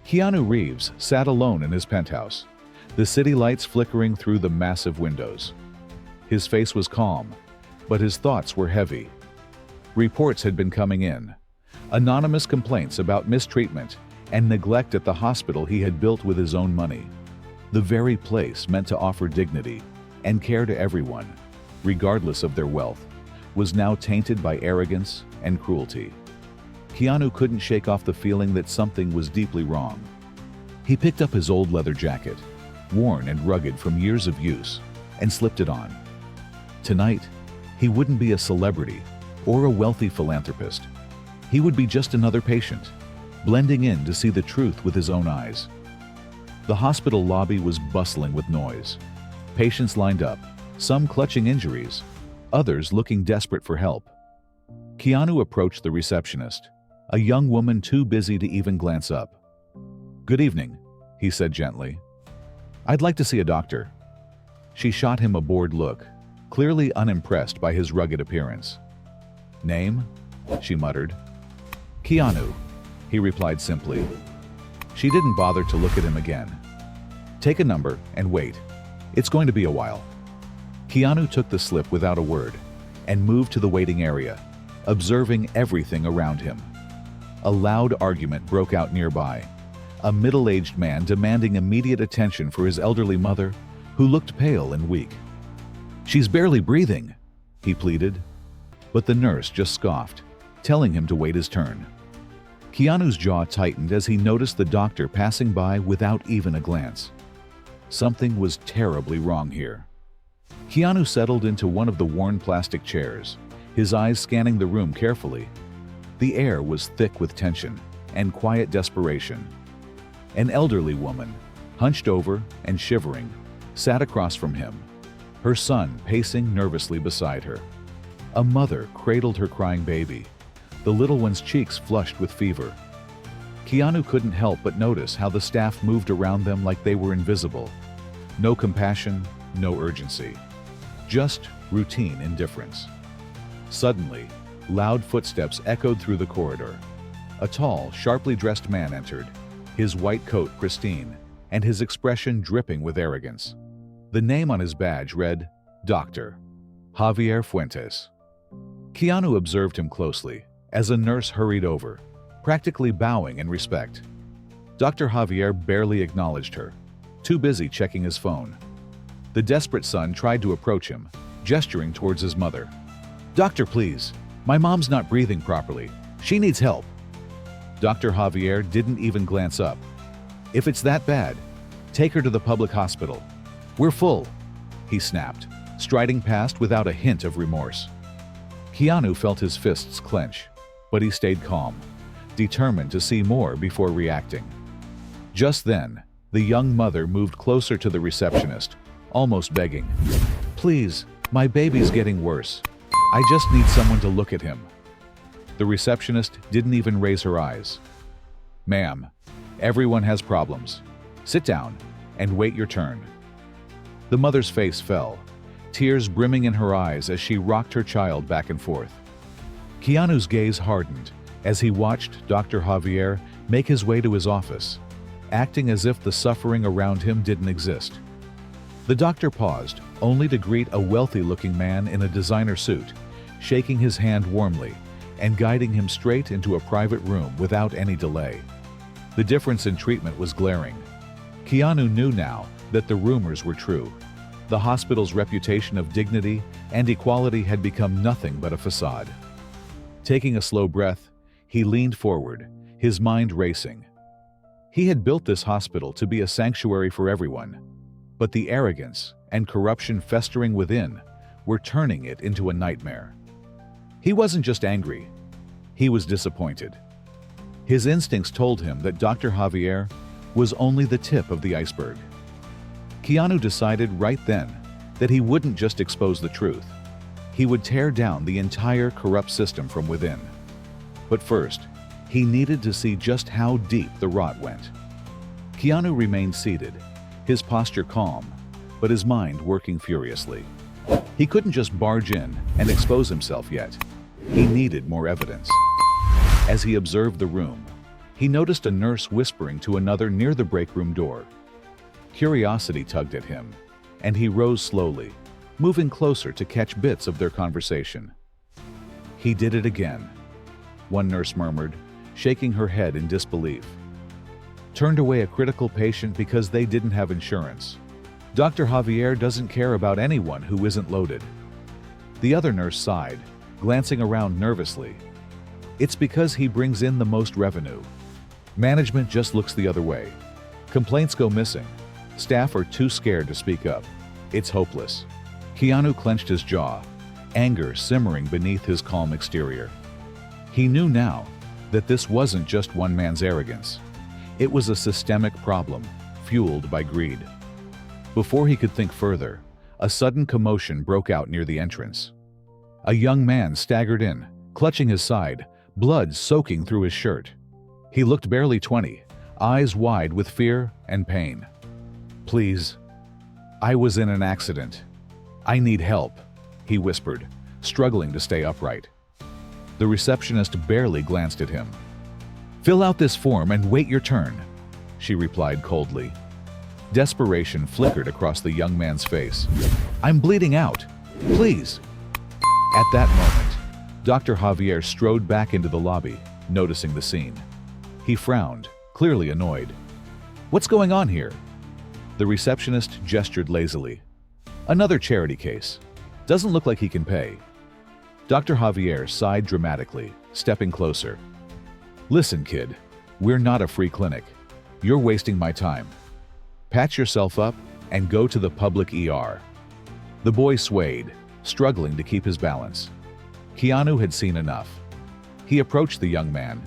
Keanu Reeves sat alone in his penthouse, the city lights flickering through the massive windows. His face was calm, but his thoughts were heavy. Reports had been coming in. Anonymous complaints about mistreatment and neglect at the hospital he had built with his own money. The very place meant to offer dignity and care to everyone, regardless of their wealth, was now tainted by arrogance and cruelty. Keanu couldn't shake off the feeling that something was deeply wrong. He picked up his old leather jacket, worn and rugged from years of use, and slipped it on. Tonight, he wouldn't be a celebrity or a wealthy philanthropist. He would be just another patient, blending in to see the truth with his own eyes. The hospital lobby was bustling with noise. Patients lined up, some clutching injuries, others looking desperate for help. Keanu approached the receptionist, a young woman too busy to even glance up. "Good evening," he said gently. "I'd like to see a doctor." She shot him a bored look, clearly unimpressed by his rugged appearance. "Name?" she muttered. "Keanu," he replied simply. She didn't bother to look at him again. "Take a number and wait. It's going to be a while." Keanu took the slip without a word and moved to the waiting area, observing everything around him. A loud argument broke out nearby, a middle-aged man demanding immediate attention for his elderly mother, who looked pale and weak. "She's barely breathing," he pleaded. But the nurse just scoffed, telling him to wait his turn. Keanu's jaw tightened as he noticed the doctor passing by without even a glance. Something was terribly wrong here. Keanu settled into one of the worn plastic chairs, his eyes scanning the room carefully. The air was thick with tension and quiet desperation. An elderly woman, hunched over and shivering, sat across from him, her son pacing nervously beside her. A mother cradled her crying baby, the little one's cheeks flushed with fever. Keanu couldn't help but notice how the staff moved around them like they were invisible. No compassion, no urgency. Just routine indifference. Suddenly, loud footsteps echoed through the corridor. A tall, sharply dressed man entered, his white coat pristine, and his expression dripping with arrogance. The name on his badge read, Dr. Javier Fuentes. Keanu observed him closely as a nurse hurried over, practically bowing in respect. Dr. Javier barely acknowledged her, too busy checking his phone. The desperate son tried to approach him, gesturing towards his mother. "Doctor, please. My mom's not breathing properly. She needs help." Dr. Javier didn't even glance up. "If it's that bad, take her to the public hospital. We're full," he snapped, striding past without a hint of remorse. Keanu felt his fists clench, but he stayed calm, determined to see more before reacting. Just then, the young mother moved closer to the receptionist, almost begging, "Please, my baby's getting worse. I just need someone to look at him." The receptionist didn't even raise her eyes. "Ma'am, everyone has problems. Sit down and wait your turn." The mother's face fell, tears brimming in her eyes as she rocked her child back and forth. Keanu's gaze hardened as he watched Dr. Javier make his way to his office, acting as if the suffering around him didn't exist. The doctor paused, only to greet a wealthy-looking man in a designer suit, shaking his hand warmly and guiding him straight into a private room without any delay. The difference in treatment was glaring. Keanu knew now that the rumors were true. The hospital's reputation of dignity and equality had become nothing but a facade. Taking a slow breath, he leaned forward, his mind racing. He had built this hospital to be a sanctuary for everyone, but the arrogance and corruption festering within were turning it into a nightmare. He wasn't just angry, he was disappointed. His instincts told him that Dr. Javier was only the tip of the iceberg. Keanu decided right then that he wouldn't just expose the truth. He would tear down the entire corrupt system from within. But first, he needed to see just how deep the rot went. Keanu remained seated, his posture calm, but his mind working furiously. He couldn't just barge in and expose himself yet. He needed more evidence. As he observed the room, He noticed a nurse whispering to another near the break room door. Curiosity tugged at him, and he rose slowly, moving closer to catch bits of their conversation. "He did it again," one nurse murmured, shaking her head in disbelief. "Turned away a critical patient because they didn't have insurance. Dr. Javier doesn't care about anyone who isn't loaded." The other nurse sighed, glancing around nervously. "It's because he brings in the most revenue. Management just looks the other way. Complaints go missing. Staff are too scared to speak up. It's hopeless." Keanu clenched his jaw, anger simmering beneath his calm exterior. He knew now that this wasn't just one man's arrogance. It was a systemic problem, fueled by greed. Before he could think further, a sudden commotion broke out near the entrance. A young man staggered in, clutching his side, blood soaking through his shirt. He looked barely 20, eyes wide with fear and pain. "Please, I was in an accident. I need help," he whispered, struggling to stay upright. The receptionist barely glanced at him. "Fill out this form and wait your turn," she replied coldly. Desperation flickered across the young man's face. "I'm bleeding out. Please." At that moment, Dr. Javier strode back into the lobby, noticing the scene. He frowned, clearly annoyed. "What's going on here?" The receptionist gestured lazily. "Another charity case. Doesn't look like he can pay." Dr. Javier sighed dramatically, stepping closer. "Listen, kid, we're not a free clinic. You're wasting my time. Patch yourself up and go to the public ER." The boy swayed, struggling to keep his balance. Keanu had seen enough. He approached the young man,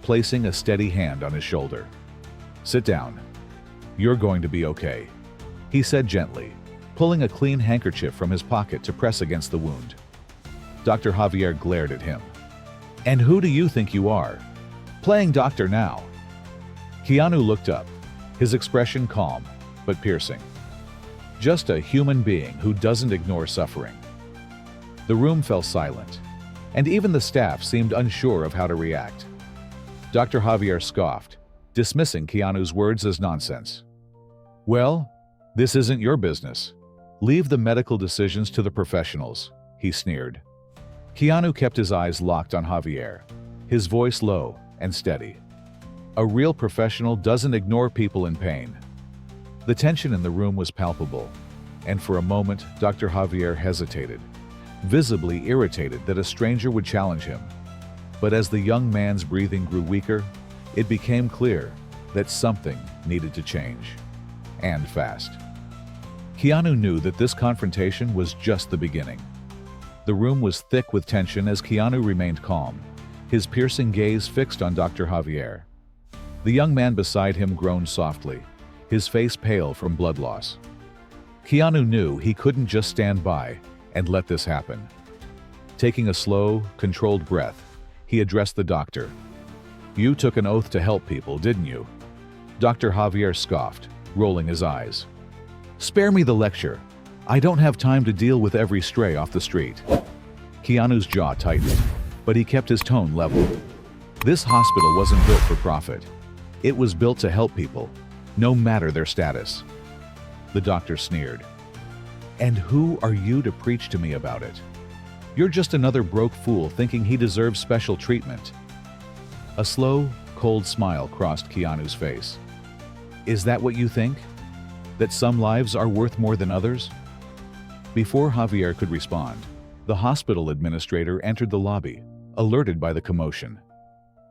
placing a steady hand on his shoulder. "Sit down. You're going to be okay," he said gently, pulling a clean handkerchief from his pocket to press against the wound. Dr. Javier glared at him. "And who do you think you are? Playing doctor now?" Keanu looked up, his expression calm but piercing. "Just a human being who doesn't ignore suffering." The room fell silent, and even the staff seemed unsure of how to react. Dr. Javier scoffed, dismissing Keanu's words as nonsense. "Well, this isn't your business. Leave the medical decisions to the professionals," he sneered. Keanu kept his eyes locked on Javier, his voice low and steady. A real professional doesn't ignore people in pain. The tension in the room was palpable, and for a moment Dr. Javier hesitated, visibly irritated that a stranger would challenge him. But as the young man's breathing grew weaker, it became clear that something needed to change, and fast. Keanu knew that this confrontation was just the beginning. The room was thick with tension as Keanu remained calm, his piercing gaze fixed on Dr. Javier. The young man beside him groaned softly, his face pale from blood loss. Keanu knew he couldn't just stand by and let this happen. Taking a slow, controlled breath, he addressed the doctor. "You took an oath to help people, didn't you?" Dr. Javier scoffed, rolling his eyes. "Spare me the lecture. I don't have time to deal with every stray off the street." Keanu's jaw tightened, but he kept his tone level. This hospital wasn't built for profit. It was built to help people, no matter their status. The doctor sneered. "And who are you to preach to me about it? You're just another broke fool thinking he deserves special treatment." A slow, cold smile crossed Keanu's face. "Is that what you think? That some lives are worth more than others?" Before Javier could respond, the hospital administrator entered the lobby, alerted by the commotion.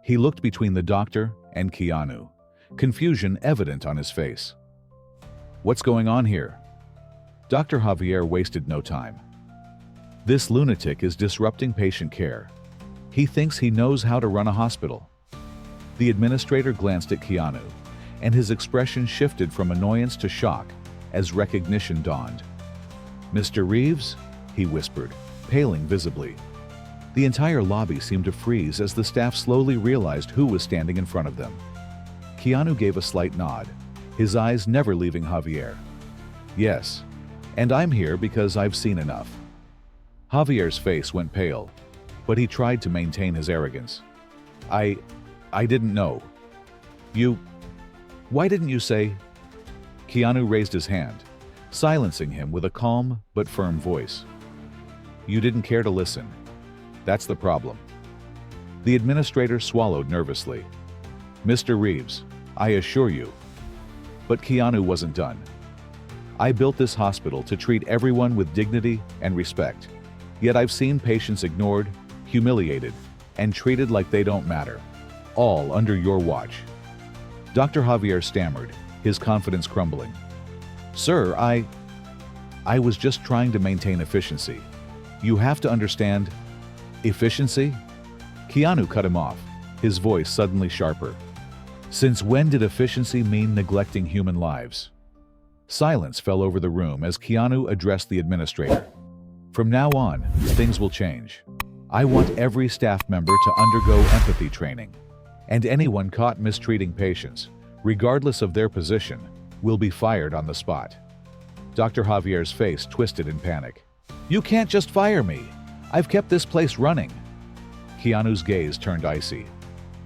He looked between the doctor and Keanu, confusion evident on his face. "What's going on here?" Dr. Javier wasted no time. "This lunatic is disrupting patient care. He thinks he knows how to run a hospital." The administrator glanced at Keanu, and his expression shifted from annoyance to shock as recognition dawned. "Mr. Reeves?" he whispered, paling visibly. The entire lobby seemed to freeze as the staff slowly realized who was standing in front of them. Keanu gave a slight nod, his eyes never leaving Javier. "Yes, and I'm here because I've seen enough." Javier's face went pale, but he tried to maintain his arrogance. I didn't know." You... Why didn't you say... Keanu raised his hand, silencing him with a calm but firm voice. You didn't care to listen. That's the problem. The administrator swallowed nervously. Mr. Reeves, I assure you. But Keanu wasn't done. I built this hospital to treat everyone with dignity and respect. Yet I've seen patients ignored, humiliated, and treated like they don't matter. All under your watch. Dr. Javier stammered, his confidence crumbling. Sir, I was just trying to maintain efficiency. You have to understand... Efficiency? Keanu cut him off, his voice suddenly sharper. Since when did efficiency mean neglecting human lives? Silence fell over the room as Keanu addressed the administrator. From now on, things will change. I want every staff member to undergo empathy training, and anyone caught mistreating patients, regardless of their position, will be fired on the spot. Dr. Javier's face twisted in panic. You can't just fire me. I've kept this place running. Keanu's gaze turned icy.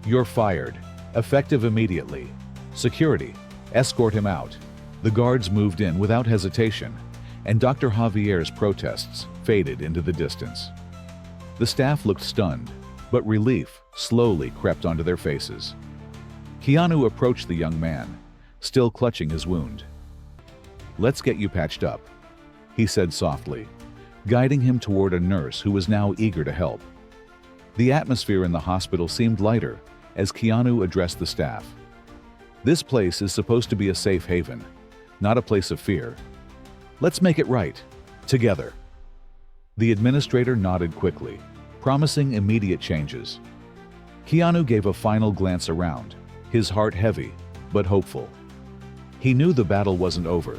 You're fired. Effective immediately. Security, escort him out. The guards moved in without hesitation, and Dr. Javier's protests faded into the distance. The staff looked stunned, but relief slowly crept onto their faces. Keanu approached the young man, still clutching his wound. Let's get you patched up, he said softly, guiding him toward a nurse who was now eager to help. The atmosphere in the hospital seemed lighter as Keanu addressed the staff. This place is supposed to be a safe haven, not a place of fear. Let's make it right, together. The administrator nodded quickly, promising immediate changes. Keanu gave a final glance around, his heart heavy, but hopeful. He knew the battle wasn't over,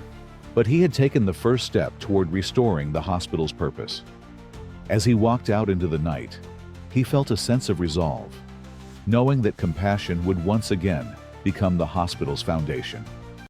but he had taken the first step toward restoring the hospital's purpose. As he walked out into the night, he felt a sense of resolve, knowing that compassion would once again become the hospital's foundation.